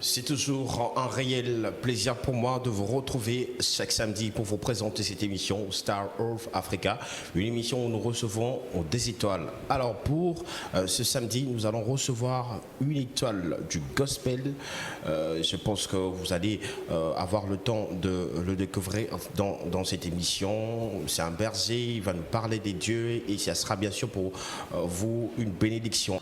C'est toujours un réel plaisir pour moi de vous retrouver chaque samedi pour vous présenter cette émission Star of Africa, une émission où nous recevons des étoiles. Alors pour ce samedi, nous allons recevoir une étoile du gospel. Je pense que vous allez avoir le temps de le découvrir dans cette émission. C'est un berger, il va nous parler des dieux et ça sera bien sûr pour vous une bénédiction.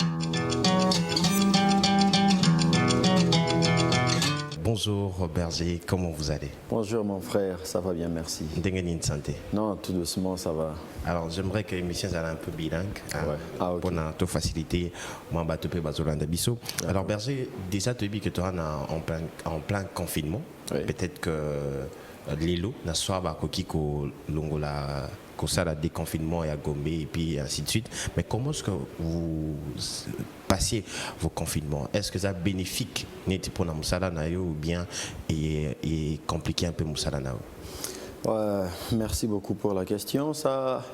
Bonjour berger, comment vous allez? Bonjour mon frère, ça va bien, merci. Dengenine santé. Non, tout doucement, ça va. Alors j'aimerais que l'émission soit un peu bilingue, Ouais. Ah, ok. pour te faciliter. Moi, je vais te biso. Alors berger, déjà tu dis que tu es en plein confinement. Oui. Peut-être que l'élo, la soirée, ko longola, ko ça la déconfinement et à Gombe et puis ainsi de suite. Mais comment est-ce que vous passez vos confinements? Est-ce que ça bénéfique pour la moussala ou bien et compliqué un peu moussala? Ouais, merci beaucoup pour la question. Ça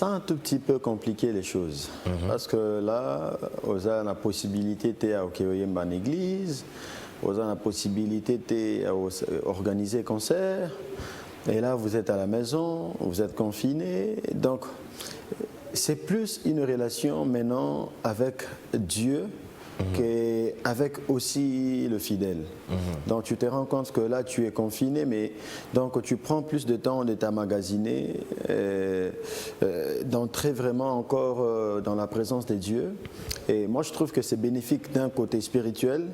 a un tout petit peu compliqué les choses. Parce que là, on a la possibilité d'être en église, on a la possibilité d'organiser concert. Et là, vous êtes à la maison, vous êtes confiné. Donc, c'est plus une relation maintenant avec Dieu qu'avec aussi le fidèle. Donc tu te rends compte que là tu es confiné, mais donc tu prends plus de temps de t'emmagasiner, d'entrer vraiment encore dans la présence de Dieu. Et moi je trouve que c'est bénéfique d'un côté spirituel.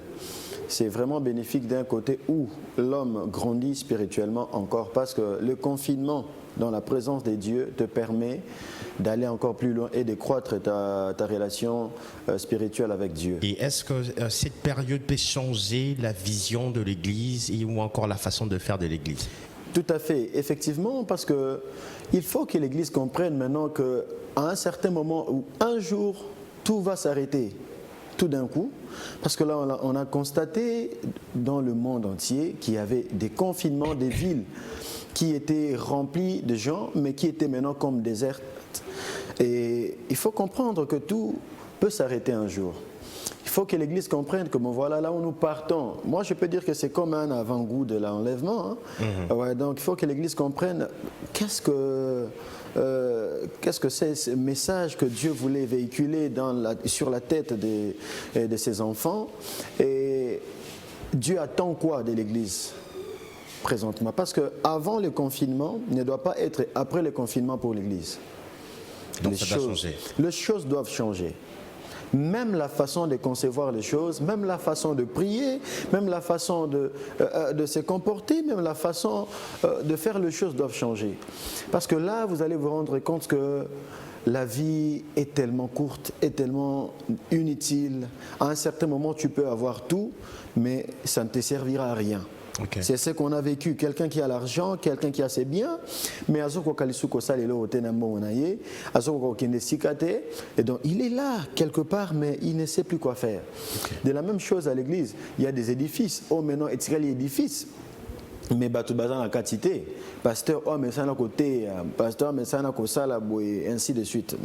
C'est vraiment bénéfique d'un côté où l'homme grandit spirituellement encore, parce que le confinement dans la présence de Dieu te permet d'aller encore plus loin et de croître ta relation spirituelle avec Dieu. Et est-ce que cette période peut changer la vision de l'Église ou encore la façon de faire de l'Église? Tout à fait, effectivement, parce qu'il faut que l'Église comprenne maintenant qu'à un certain moment ou un jour, tout va s'arrêter. Tout d'un coup, parce que là on a constaté dans le monde entier qu'il y avait des confinements des villes qui étaient remplies de gens mais qui étaient maintenant comme désertes. Et il faut comprendre que tout peut s'arrêter un jour. Il faut que l'Église comprenne que bon, voilà, là où nous partons, moi je peux dire que c'est comme un avant-goût de l'enlèvement. Ouais, donc il faut que l'Église comprenne qu'est-ce que c'est ce message que Dieu voulait véhiculer sur la tête de ses enfants. Et Dieu attend quoi de l'Église présentement? Parce qu'avant le confinement ne doit pas être après le confinement pour l'Église. Donc ça doit changer. Les choses doivent changer. Même la façon de concevoir les choses, même la façon de prier, même la façon de se comporter, même la façon de faire les choses doivent changer. Parce que là, vous allez vous rendre compte que la vie est tellement courte, est tellement inutile. À un certain moment, tu peux avoir tout, mais ça ne te servira à rien. Okay. C'est ce qu'on a vécu. Quelqu'un qui a l'argent, quelqu'un qui a ses biens, mais et donc il est là quelque part, mais il ne sait plus quoi faire. Okay. De la même chose à l'église, il y a des édifices. Oh, maintenant, il y a des édifices. Mais tout bazar la quantité, pasteur oh mais ça n'a côté, pasteur mais ça n'a qu'au sala et ainsi de suite.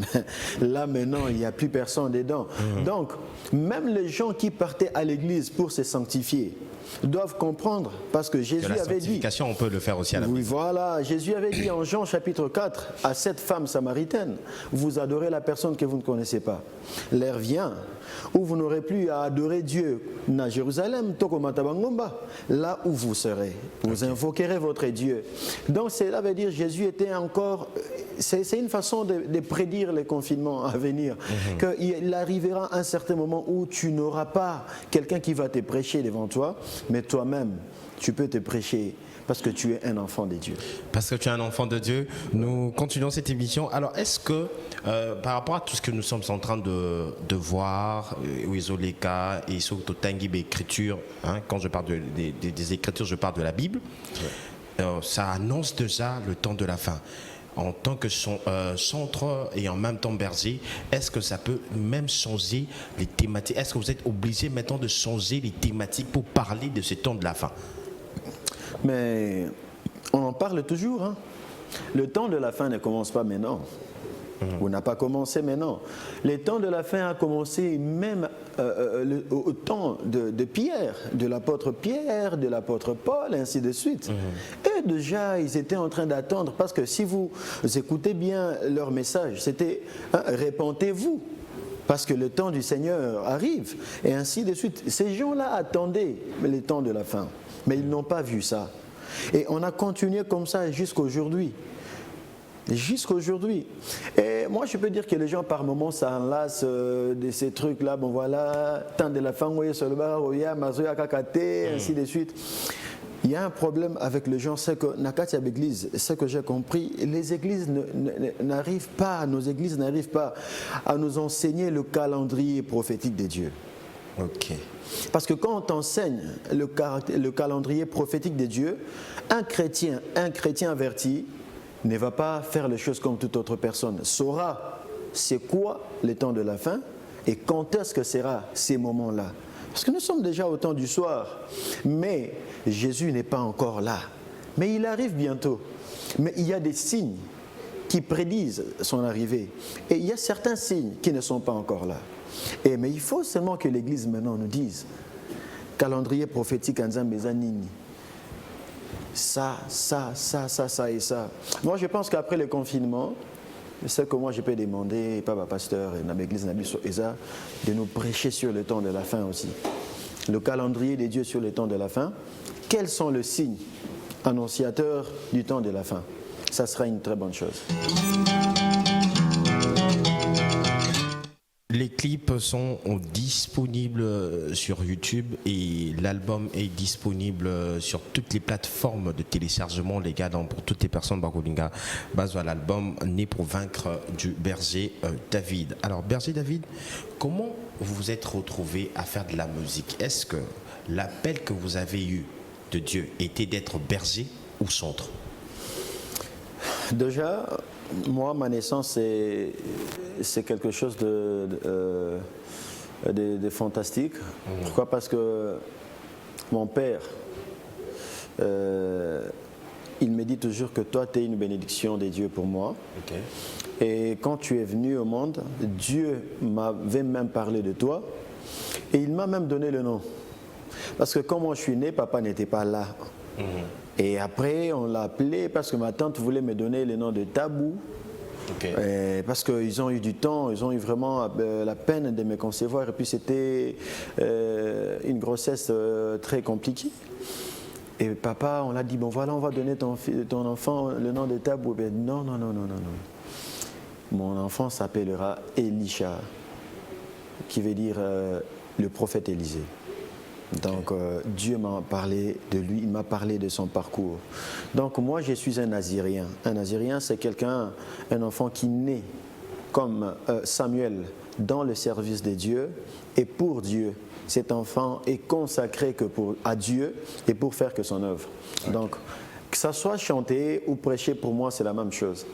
Là maintenant il n'y a plus personne dedans. Donc même les gens qui partaient à l'église pour se sanctifier doivent comprendre, parce que Jésus avait dit. La sanctification, on peut le faire aussi à la maison. Oui, voilà, Jésus avait dit en Jean chapitre 4 à cette femme samaritaine, vous adorez la personne que vous ne connaissez pas. L'heure vient où vous n'aurez plus à adorer Dieu à Jérusalem, là où vous serez. Vous invoquerez votre Dieu. Donc cela veut dire Jésus était encore. C'est une façon de prédire les confinements à venir. Qu'il arrivera un certain moment où tu n'auras pas quelqu'un qui va te prêcher devant toi, mais toi-même, tu peux te prêcher. Parce que tu es un enfant de Dieu. Parce que tu es un enfant de Dieu. Nous continuons cette émission. Alors, est-ce que, par rapport à tout ce que nous sommes en train de voir, les cas et surtout l'écriture, quand je parle des écritures, je parle de la Bible, ça annonce déjà le temps de la fin. En tant que centre et en même temps berger, est-ce que ça peut même changer les thématiques? Est-ce que vous êtes obligé maintenant de changer les thématiques pour parler de ce temps de la fin? Mais on en parle toujours. Le temps de la fin ne commence pas maintenant. ou n'a pas commencé maintenant. Les temps de la fin a commencé même au temps de Pierre, de l'apôtre Pierre, de l'apôtre Paul, ainsi de suite. Et déjà, ils étaient en train d'attendre, parce que si vous écoutez bien leur message, c'était répentez-vous, parce que le temps du Seigneur arrive, et ainsi de suite. Ces gens-là attendaient les temps de la fin, mais ils n'ont pas vu ça. Et on a continué comme ça jusqu'aujourd'hui. Jusqu'aujourd'hui. Et moi, je peux dire que les gens, par moments, s'enlacent de ces trucs-là. Bon, voilà, temps de la fin, ainsi de suite. Il y a un problème avec les gens, c'est que Nakati Église, ce que j'ai compris, les églises n'arrivent pas, nos églises n'arrivent pas à nous enseigner le calendrier prophétique de Dieu. Ok. Parce que quand on enseigne le calendrier prophétique de Dieu, un chrétien averti ne va pas faire les choses comme toute autre personne, saura c'est quoi le temps de la fin et quand est-ce que sera ces moments-là. Parce que nous sommes déjà au temps du soir, mais Jésus n'est pas encore là. Mais il arrive bientôt. Mais il y a des signes qui prédisent son arrivée. Et il y a certains signes qui ne sont pas encore là. Mais il faut seulement que l'Église maintenant nous dise, calendrier prophétique en Zambézanini, ça et ça. Moi, je pense qu'après le confinement, c'est que moi je peux demander, Papa Pasteur et l'Église de nous prêcher sur le temps de la fin aussi. Le calendrier de Dieu sur le temps de la fin. Quels sont les signes annonciateurs du temps de la fin? Ça sera une très bonne chose. Les clips sont disponibles sur YouTube et l'album est disponible sur toutes les plateformes de téléchargement, les gars, donc pour toutes les personnes Bakolinga, base à l'album Né pour vaincre du berger David. Alors berger David, comment vous vous êtes retrouvé à faire de la musique? Est-ce que l'appel que vous avez eu de Dieu était d'être berger ou chantre? Déjà, moi, ma naissance, c'est quelque chose de fantastique. Pourquoi? Parce que mon père, il me dit toujours que toi, tu es une bénédiction de Dieu pour moi. Okay. Et quand tu es venu au monde, Dieu m'avait même parlé de toi et il m'a même donné le nom. Parce que quand moi je suis né, papa n'était pas là. Et après, on l'a appelé parce que ma tante voulait me donner le nom de Tabou. Okay. Parce qu'ils ont eu du temps, ils ont eu vraiment la peine de me concevoir. Et puis c'était une grossesse très compliquée. Et papa, on l'a dit, bon voilà, on va donner ton enfant le nom de Tabou. Ben, non. Mon enfant s'appellera Elisha, qui veut dire le prophète Élisée. Donc Dieu m'a parlé de lui, il m'a parlé de son parcours. Donc moi je suis un Nazirien. Un Nazirien, c'est quelqu'un, un enfant qui naît comme Samuel dans le service de Dieu et pour Dieu. Cet enfant est consacré à Dieu et pour faire que son œuvre. Okay. Donc que ça soit chanté ou prêché, pour moi c'est la même chose.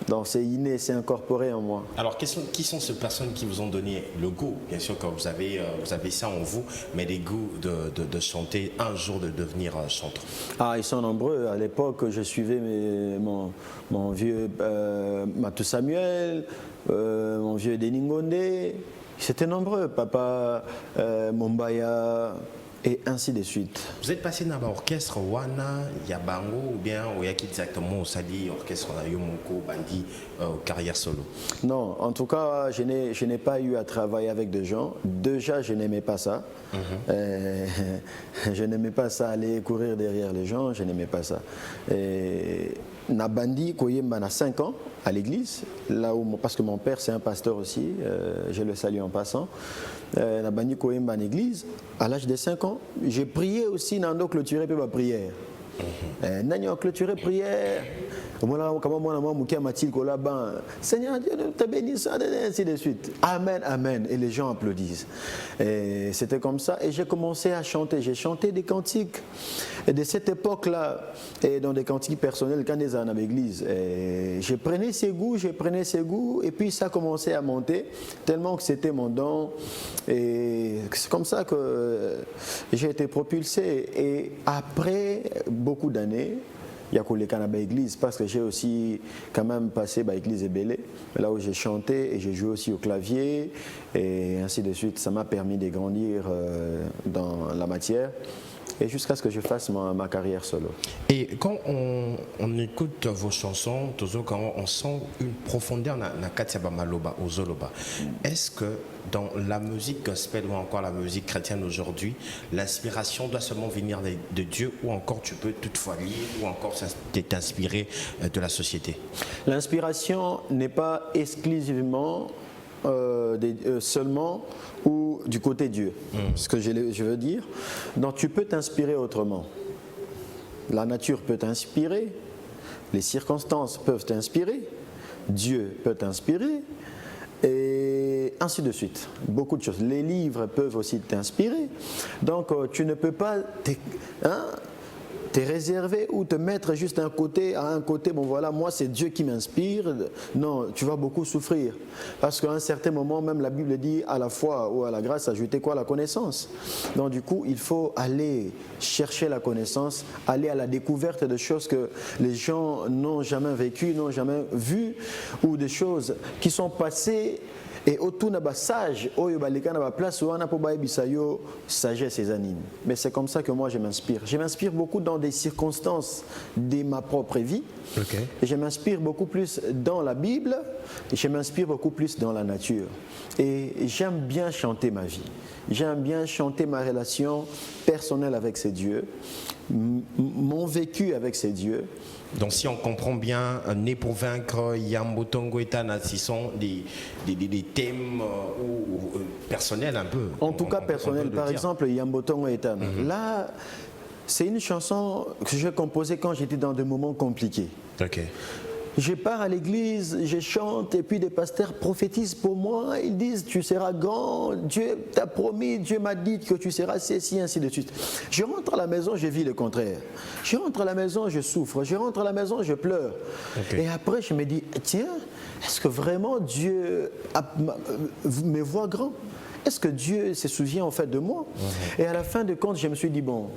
Donc c'est inné, c'est incorporé en moi. Alors qui sont ces personnes qui vous ont donné le goût? Bien sûr que vous avez ça en vous, mais les goûts de chanter, un jour de devenir chanteur. Ah, ils sont nombreux. À l'époque, je suivais mon vieux Matou Samuel, mon vieux Deningonde. C'était nombreux. Papa Mombaya. Et ainsi de suite. Vous êtes passé dans l'orchestre Wana, Yabango, ou bien au Yaki directement au Sali, orchestre Yomoko, Bandi, carrière solo? Non, en tout cas, je n'ai pas eu à travailler avec des gens. Déjà, je n'aimais pas ça. Je n'aimais pas ça, aller courir derrière les gens, je n'aimais pas ça. Na Bandi, Koyemba, a 5 ans à l'église, parce que mon père c'est un pasteur aussi, je le salue en passant. Na Bandi Koyemba à l'église, à l'âge de 5 ans, j'ai prié aussi, Nando clôturé ma prière. Nani a clôturé prière. Seigneur Dieu te bénisse, ainsi de suite. Amen, amen. Et les gens applaudissent. C'était comme ça. Et j'ai commencé à chanter. J'ai chanté des cantiques. Et de cette époque-là, et dans des cantiques personnels, quand ils étaient à l'église, je prenais ces goûts, et puis ça commençait à monter, tellement que c'était mon don. Et c'est comme ça que j'ai été propulsé. Et après beaucoup d'années, il y a Kolekana église parce que j'ai aussi quand même passé par l'église Ebélé, là où j'ai chanté et j'ai joué aussi au clavier et ainsi de suite. Ça m'a permis de grandir dans la matière et jusqu'à ce que je fasse ma carrière solo. Et quand on écoute vos chansons, quand on sent une profondeur dans Katiaba Maloba, au Zoloba, est-ce que dans la musique gospel ou encore la musique chrétienne aujourd'hui, l'inspiration doit seulement venir de Dieu ou encore tu peux toutefois lire ou encore t'inspirer de la société? L'inspiration n'est pas exclusivement seulement ou du côté Dieu, ce que je veux dire. Donc tu peux t'inspirer autrement. La nature peut t'inspirer, les circonstances peuvent t'inspirer, Dieu peut t'inspirer, et ainsi de suite. Beaucoup de choses. Les livres peuvent aussi t'inspirer. Donc tu ne peux pas te réserver ou te mettre juste à un côté, bon voilà, moi c'est Dieu qui m'inspire. Non, tu vas beaucoup souffrir. Parce qu'à un certain moment, même la Bible dit à la foi ou à la grâce, ajouter quoi? La connaissance. Donc du coup, il faut aller chercher la connaissance, aller à la découverte de choses que les gens n'ont jamais vécues, n'ont jamais vues, ou des choses qui sont passées. Et autour de sage, place sagesse et anime. Mais c'est comme ça que moi je m'inspire. Je m'inspire beaucoup dans des circonstances de ma propre vie. Okay. Et je m'inspire beaucoup plus dans la Bible. Et je m'inspire beaucoup plus dans la nature. Et j'aime bien chanter ma vie. J'aime bien chanter ma relation personnelle avec ces dieux, mon vécu avec ces dieux. Donc si on comprend bien, Né pour vaincre, Yambotongo Etana, ce sont des thèmes personnels un peu. En tout cas personnels, par exemple Yambotongo Etana. Là, c'est une chanson que j'ai composée quand j'étais dans des moments compliqués. Okay. Je pars à l'église, je chante et puis des pasteurs prophétisent pour moi. Ils disent tu seras grand, Dieu t'a promis, Dieu m'a dit que tu seras ceci, ainsi de suite. Je rentre à la maison, je vis le contraire. Je rentre à la maison, je souffre. Je rentre à la maison, je pleure. Okay. Et après je me dis tiens, est-ce que vraiment Dieu me voit grand? Est-ce que Dieu se souvient en fait de moi? Et à la fin de compte, je me suis dit bon,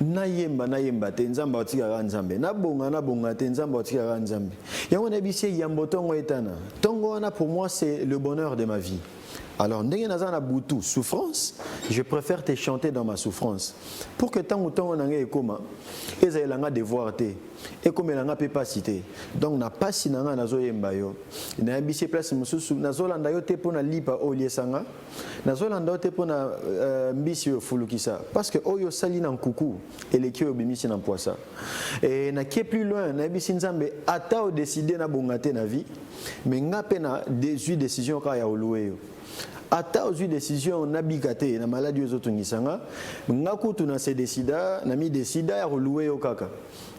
nayemba te nzamba otikaka nzambe nabonga te nzamba otikaka nzambe yango na bisi yambo tongo etana tongo wana pour moi c'est le bonheur de ma vie. Alors ndenge naza na butu souffrance, je préfère te chanter dans ma souffrance pour que tant tongo nanga ekoma ezalanga devoir te ekomelanga pe pasité. Donc na pasi nanga nazoyemba yo na bisi place mususu nazolanda yo te pona lipa oliesanga nazolanda yo te pona mbisi yo fulukisa parce que oyo sali na nkuku eleki oyo bimisi na poisa et na qui plus loin na bisi nzambe ata o décider na bongate na vie mais nga pe na décision ka ya oluwe yo ata ozwi décision nabika te na maladie ezotungisanga nga kutu na se décida na mi décida ya koluwe yo kaka.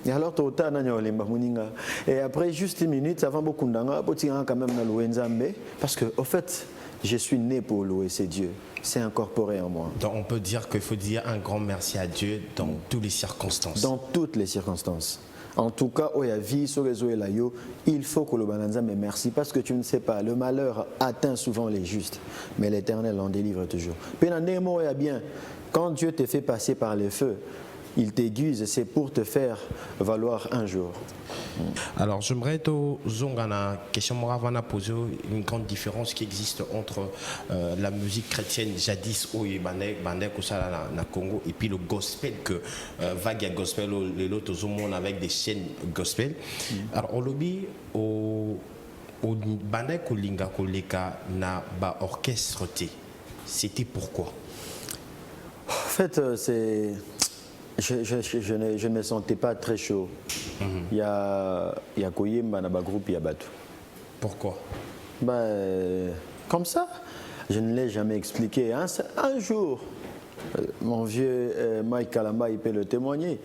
Et alors tota na nyolemba muninga et après juste une minute avant bokundanga botinga quand même na louer nzambe parce que au fait je suis né pour louer ces dieux. C'est incorporé en moi. Donc on peut dire qu'il faut dire un grand merci à Dieu dans toutes les circonstances. Dans toutes les circonstances. En tout cas, il faut que le bananza me merci parce que tu ne sais pas, le malheur atteint souvent les justes, mais l'Éternel en délivre toujours. Bien, quand Dieu te fait passer par le feu, il t'aiguise, c'est pour te faire valoir un jour. Alors, j'aimerais te poser une question. Poser une grande différence qui existe entre la musique chrétienne jadis au Congo et puis le gospel que vague gospel l'autre monde avec des chaînes gospel. Alors, au lobby au Bandai Kolinga Koleka na ba orchestre c'était pourquoi? En fait, c'est je ne me sentais pas très chaud. Il y a Koyemba dans le groupe Yabatou. Pourquoi? Comme ça, je ne l'ai jamais expliqué. Un jour, mon vieux Mike Kalamba, il peut le témoigner.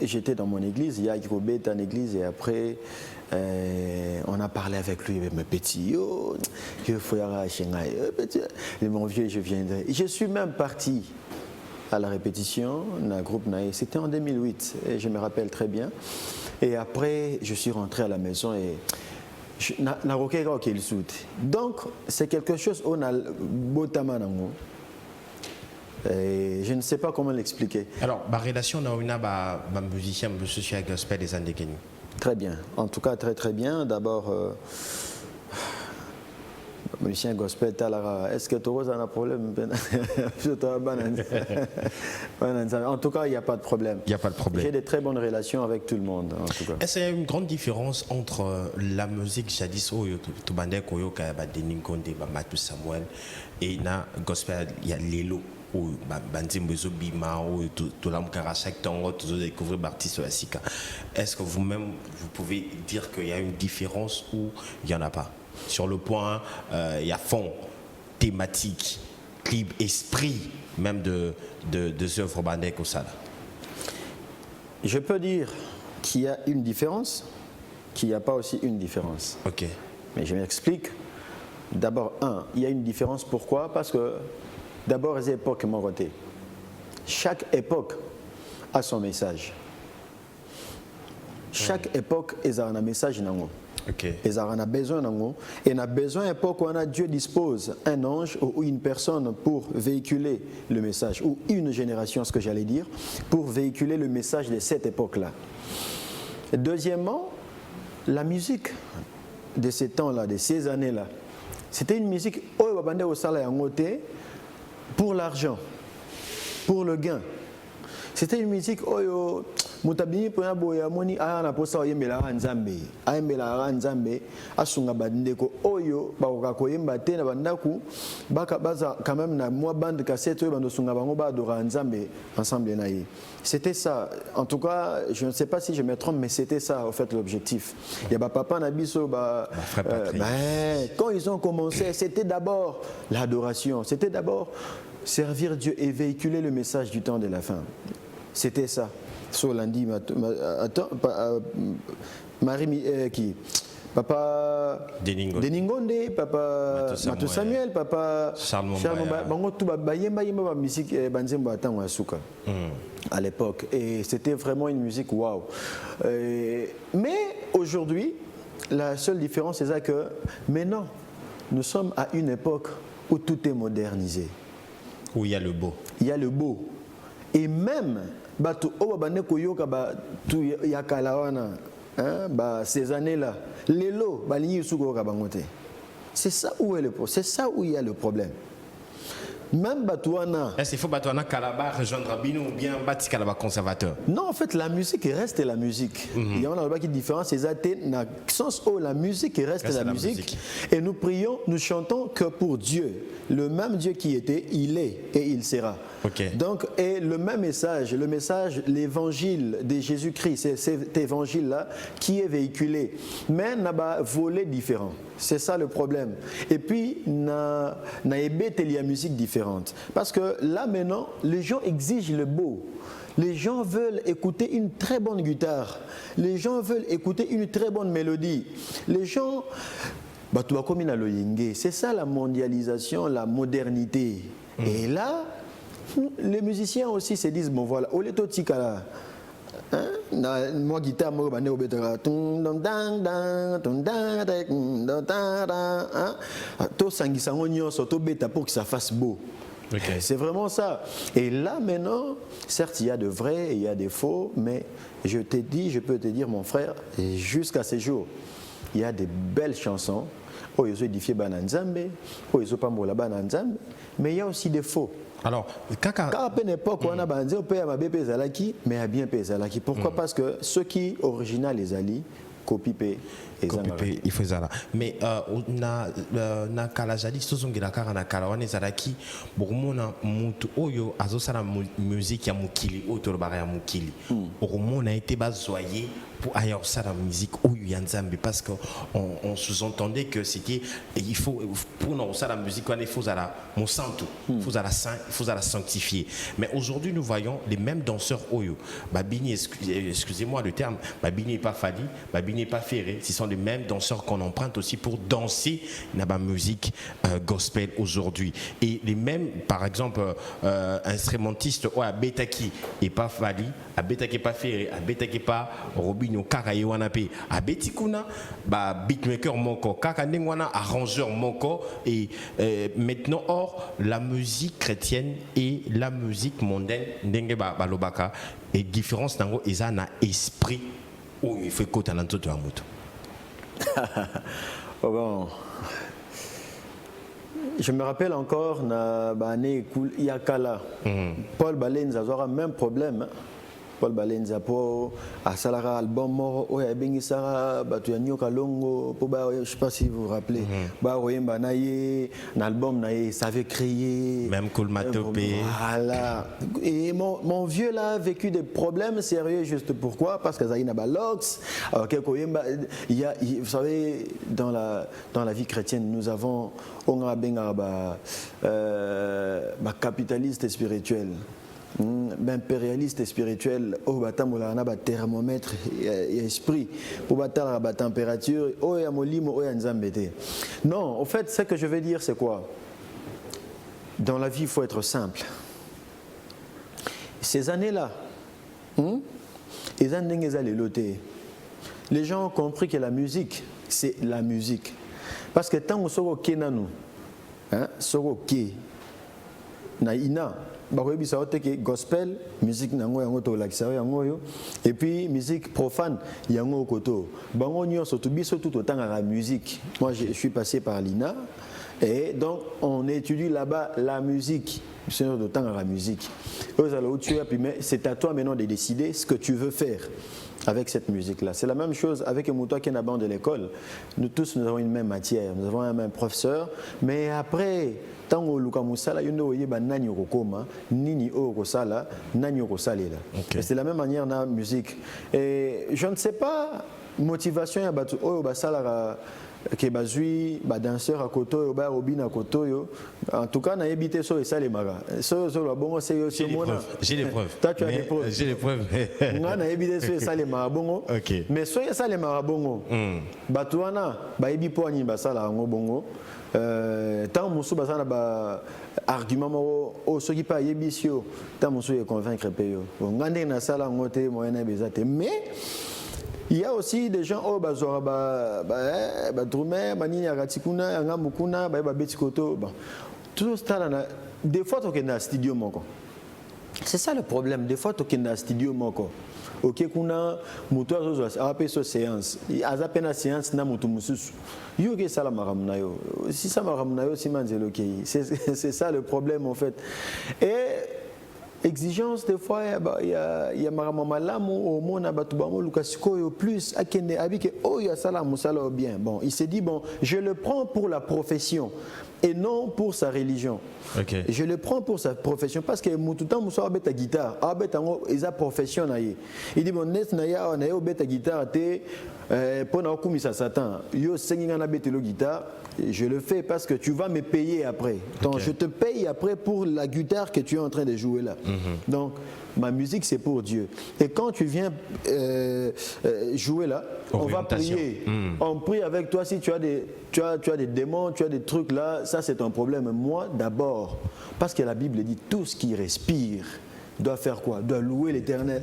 J'étais dans mon église, il y a Ikobet en église, et après, on a parlé avec lui, mes petits, mon vieux, je viendrai. Je suis même parti à la répétition, dans groupe Naï. C'était en 2008, et je me rappelle très bien. Et après, je suis rentré à la maison et donc, c'est quelque chose on a botama nango. Et je ne sais pas comment l'expliquer. Alors, la relation on a musicien, social gospel des années Kenya. Très bien. En tout cas, très très bien. D'abord, musicien gospel, est-ce que tu as un problème? En tout cas, il n'y a pas de problème. Il n'y a pas de problème. J'ai de très bonnes relations avec tout le monde, en tout cas. Est-ce qu'il y a une grande différence entre la musique jadis, tu bandais Koyo, Denis Konde, Matou Samuel, et la gospel, il y a Lelo, ou Banzimbezo Bima, ou tout l'amkara chaque temps, tu découvrir l'artiste Sika. Est-ce que vous-même, vous pouvez dire qu'il y a une différence ou il n'y en a pas? Sur le point, il y a fond, thématique, clip, esprit même de œuvres bandées au Sala. Je peux dire qu'il y a une différence, qu'il n'y a pas aussi une différence. Ok. Mais je m'explique. D'abord, il y a une différence. Pourquoi? Parce que d'abord, les époques m'ont roté. Chaque époque a son message. Chaque époque a un message. Okay. Et ça, on a besoin d'ango. Et on a besoin d'un époque où Dieu dispose un ange ou une personne pour véhiculer le message, ou une génération, ce que j'allais dire, pour véhiculer le message de cette époque-là. Deuxièmement, la musique de ces temps-là, de ces années-là, c'était une musique pour l'argent, pour le gain. C'était une musique mutabini pona boya moni aya na posa oyembela nzambe ayembela nzambe asunga bandeko oyo bakoka koyemba te na bandaku baka baza quand même na moi bande cassette oyo bando sunga bango ba adora nzambe ensemble na ye. C'était ça. En tout cas, je ne sais pas si je me trompe, mais c'était ça en fait l'objectif. Il y a papa na biso quand ils ont commencé, c'était d'abord l'adoration, c'était d'abord servir Dieu et véhiculer le message du temps de la fin. C'était ça. Solandi, Marie qui Papa Deningonde, Papa Matou Samuel, Papa Charles Bango tout bayemba yemba musique banzembo atango asuka à l'époque, et c'était vraiment une musique waouh. Mais aujourd'hui, la seule différence c'est ça que maintenant nous sommes à une époque où tout est modernisé. Où il y a le beau. Il y a le beau. Et même ces années-là, c'est ça où est le problème. C'est ça où il y a le problème. Même Batouana. Est-ce qu'il faut Batouana Kalaba rejoindre Rabino ou bien Bati Kalaba conservateur? Non, en fait, la musique reste la musique. Il y a une différence, c'est dans le sens où la musique reste la musique. Et nous prions, nous chantons que pour Dieu. Le même Dieu qui était, il est et il sera. Okay. Donc, et le même message, l'évangile de Jésus-Christ, c'est cet évangile-là qui est véhiculé. Mais n'a pas volé différent. C'est ça le problème. Et puis, n'a la musique différente. Parce que là, maintenant, les gens exigent le beau. Les gens veulent écouter une très bonne guitare. Les gens veulent écouter une très bonne mélodie. Les gens... c'est ça la mondialisation, la modernité. Et là, les musiciens aussi se disent, bon voilà, au leto tikala, moi guitare, moi bande obetera, to sangisango nyonso to beta pour que ça fasse beau. Okay. C'est vraiment ça. Et là maintenant, certes il y a de vrai et il y a des faux, mais je peux te dire mon frère, jusqu'à ces jours, il y a des belles chansons. Mais il y a aussi des faux. Alors, pourquoi? Parce que ceux qui original les alliés copient il faut ça. Mais na kala jadi sozongela kaka na kala wana ezalaki bokomona mutu oyo azosala musique ya mukili oyo tolobaka ya mukili okomona ete bazoye pour ailleurs ça la musique oyo ya nzambe, parce que on sous-entendait que c'était il faut pour nous ça la musique il faut la mon santo, il faut la saint, il faut la sanctifier. Mais aujourd'hui nous voyons les mêmes danseurs oyo babini, excusez-moi le terme, babini pas Fali, babini pas Ferré, ce sont les mêmes danseurs qu'on emprunte aussi pour danser la musique gospel aujourd'hui. Et les mêmes, par exemple, instrumentistes, à Betaki et pas Fali, à Betaki pas Ferré, à Betaki pas Robinho, Kaka et Wanape, à Betikuna, beatmaker moko, Kaka Nengwana, arrangeur moko, et maintenant, or, la musique chrétienne et la musique mondaine, Ndenge Balobaka, et différence nango, ils ont un esprit où il faut côté dans tout le monde. Bon. Je me rappelle encore, il y a Kala. Paul Balenza aura le même problème. Paul Balenza pour à Salara album mort au Bengi Sara batu yanyo kalongo pour je sais pas si vous vous rappelez oyemba naye un album naye ça avait créé même Kolmatopé. Voilà. Et mon vieux là a vécu des problèmes sérieux juste pourquoi parce que Zaina Balox oyemba vous savez dans la vie chrétienne nous avons on a benga capitaliste et spirituel. Impérialiste et spirituel au batamola na ba thermomètre et esprit pour battre la température oh ya molimo oh ya nzambete. Non, en fait ce que je veux dire c'est quoi? Dans la vie il faut être simple. Ces années-là les gens ont compris que la musique c'est la musique parce que tant soko kenanu soko ke na ina gospel, musique et puis musique profane, yango koto. Bango nyo sotubiso tout autant à la musique. Moi je suis passé par l'INA et donc on étudie là-bas la musique. C'est d'autant à la musique. C'est à toi maintenant de décider ce que tu veux faire avec cette musique-là. C'est la même chose avec Moutoua qui est de l'école. Nous tous nous avons une même matière, nous avons un même professeur, mais après tango luka musala yondo yeba nani okoma nini okosala nani okosalela. C'est la même manière dans la musique. Et je ne sais pas motivation ya batu oyo basala ke bazui ba danseur à koto ba robina koto yo en tout cas na yebité so esale mara so la bongo c'est yo mona j'ai les preuves toi tu as des preuves j'ai les preuves nga na yebité so esale mara bongo mais so esale mara bongo batu wana ba yebi po ani basala ngo bongo tant musu basala ba argument o so ki pa yebisio tant musu e convaincre pe yo ngande na sala ngote moyena bezate mais il y a aussi des gens oh bazora drummer manini akatikuna ngamukuna ba betikoto bon tout ça là des fois tu es dans studio moko c'est ça le problème des fois tu es dans studio moko OK kuna mutu azo ape so séance azape na séance na mutu mususu yo ke sala maramna yo si ça maramna yo si manzelo OK c'est ça le problème en fait et exigence des fois il y a marama malamu au mona batu bango lukasiko yo plus akende abike oh ya sala musala bien bon il s'est dit bon je le prends pour la profession et non pour sa religion. Okay. Je le prends pour sa profession parce que mututan muso abeta guitare abeta ngo eza profession na ye. Il dit bon net na ya na yo beta guitare te pona okumisa Satan yo senginga na betelo guitare je le fais parce que tu vas me payer après. Donc je te paye après pour la guitare que tu es en train de jouer là. Donc ma musique c'est pour Dieu. Et quand tu viens jouer là, on va prier. On prie avec toi si tu as des démons, tu as des trucs là, ça c'est un problème. Moi d'abord, parce que la Bible dit tout ce qui respire doit faire quoi? Doit louer l'Éternel.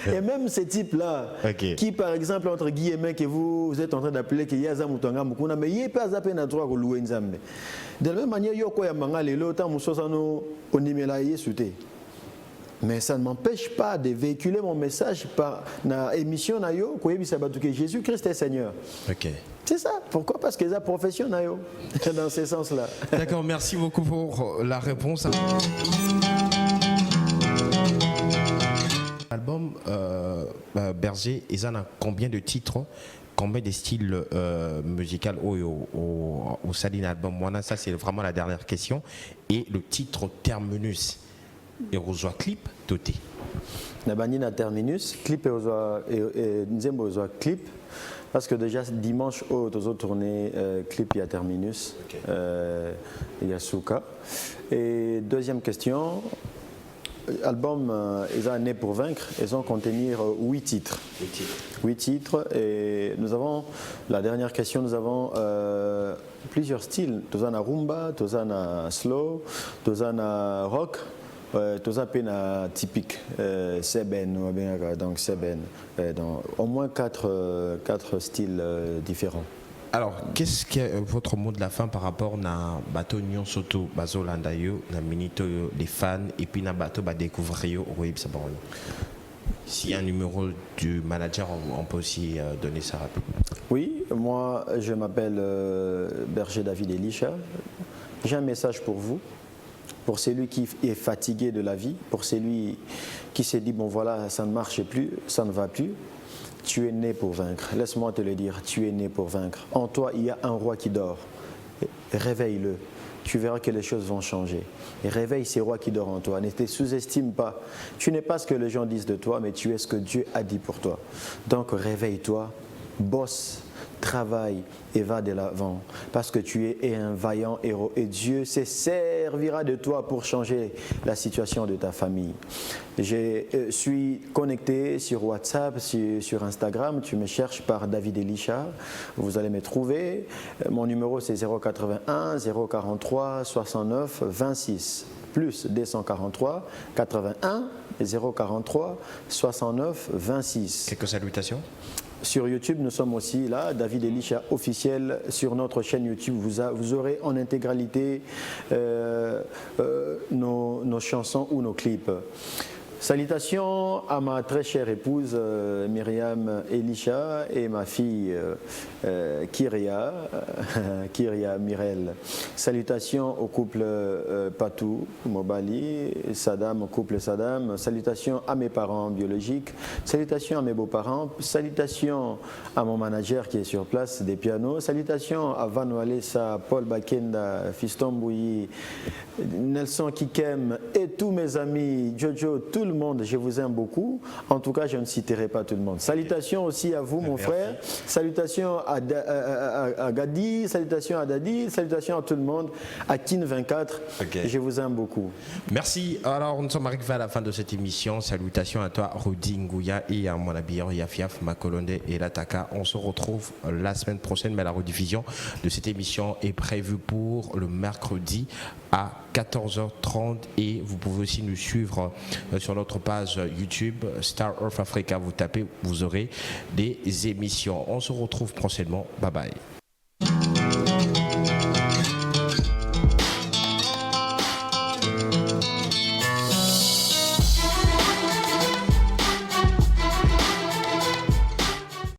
Et même ces types-là, qui par exemple, entre guillemets, que vous êtes en train d'appeler que Yaza Mutanga Mukuna, mais il n'y a pas à peine droit de louer Nzambe. De la même manière, Yoko Yamanga, les lots, Moussosano, Onimela Yesute. Mais ça ne m'empêche pas de véhiculer mon message par l'émission Nayo, que Jésus-Christ est Seigneur. C'est ça. Pourquoi? Parce que c'est la profession Nayo, dans ce sens-là. D'accord, merci beaucoup pour la réponse. L'album Berger, ils en ont combien de titres? Combien de styles musicaux au Saline album? Moi, ça c'est vraiment la dernière question. Et le titre Terminus. Et reçoit clip doté. Nabanina Terminus, clip et Nzembo reçoit clip. Parce que déjà dimanche, aux autres tournées, clip, il y a Terminus, il y a Souka. Et deuxième question. album, ils ont Né pour vaincre, ils vont contenir 8 titres. 8 titres. Et nous avons, la dernière question, nous avons plusieurs styles. Nous avons rumba, nous avons slow, nous avons rock. Tous un peu typique, Seben, donc Seben, au moins quatre styles différents. Alors, qu'est-ce que votre mot de la fin par rapport à bateau Nyon Soto, bateau Landayo, na minito les fans et puis na bateau ba découvrir au web ça bon. S'il y a un numéro du manager, on peut aussi donner ça rapidement. Oui, moi je m'appelle Berger David Elisha. J'ai un message pour vous. Pour celui qui est fatigué de la vie, pour celui qui s'est dit, bon voilà, ça ne marche plus, ça ne va plus, tu es né pour vaincre. Laisse-moi te le dire, tu es né pour vaincre. En toi, il y a un roi qui dort. Réveille-le. Tu verras que les choses vont changer. Et réveille ces rois qui dorment en toi. Ne te sous-estime pas. Tu n'es pas ce que les gens disent de toi, mais tu es ce que Dieu a dit pour toi. Donc réveille-toi, bosse, travaille et va de l'avant parce que tu es un vaillant héros et Dieu se servira de toi pour changer la situation de ta famille. Je suis connecté sur WhatsApp, sur Instagram, tu me cherches par David Elisha, vous allez me trouver. Mon numéro c'est 081 043 69 26 plus 243 81 043 69 26. Quelques salutations. Sur YouTube, nous sommes aussi là, David Elisha officiel. Sur notre chaîne YouTube, vous aurez en intégralité nos chansons ou nos clips. Salutations à ma très chère épouse Myriam Elisha et ma fille Kyria Mirel. Salutations au couple Patou Mobali, Saddam, au couple Saddam. Salutations à mes parents biologiques. Salutations à mes beaux-parents. Salutations à mon manager qui est sur place des pianos. Salutations à Van Walesa, Paul Bakenda, Fiston Bouilly, Nelson Kikem et tous mes amis, Jojo, tout le monde, je vous aime beaucoup. En tout cas, je ne citerai pas tout le monde. Salutations aussi à vous, mon frère. Salutations à Gadi, salutations à Dadi, salutations à tout le monde. À Kin24, je vous aime beaucoup. Merci. Alors, nous sommes arrivés à la fin de cette émission. Salutations à toi, Rudy Ngouya, et à mon habilleur Yafiaf, Makolonde et Lataka. On se retrouve la semaine prochaine, mais la rediffusion de cette émission est prévue pour le mercredi à 14h30 et vous pouvez aussi nous suivre sur notre page YouTube Star Earth Africa. Vous tapez, vous aurez des émissions. On se retrouve prochainement. Bye bye.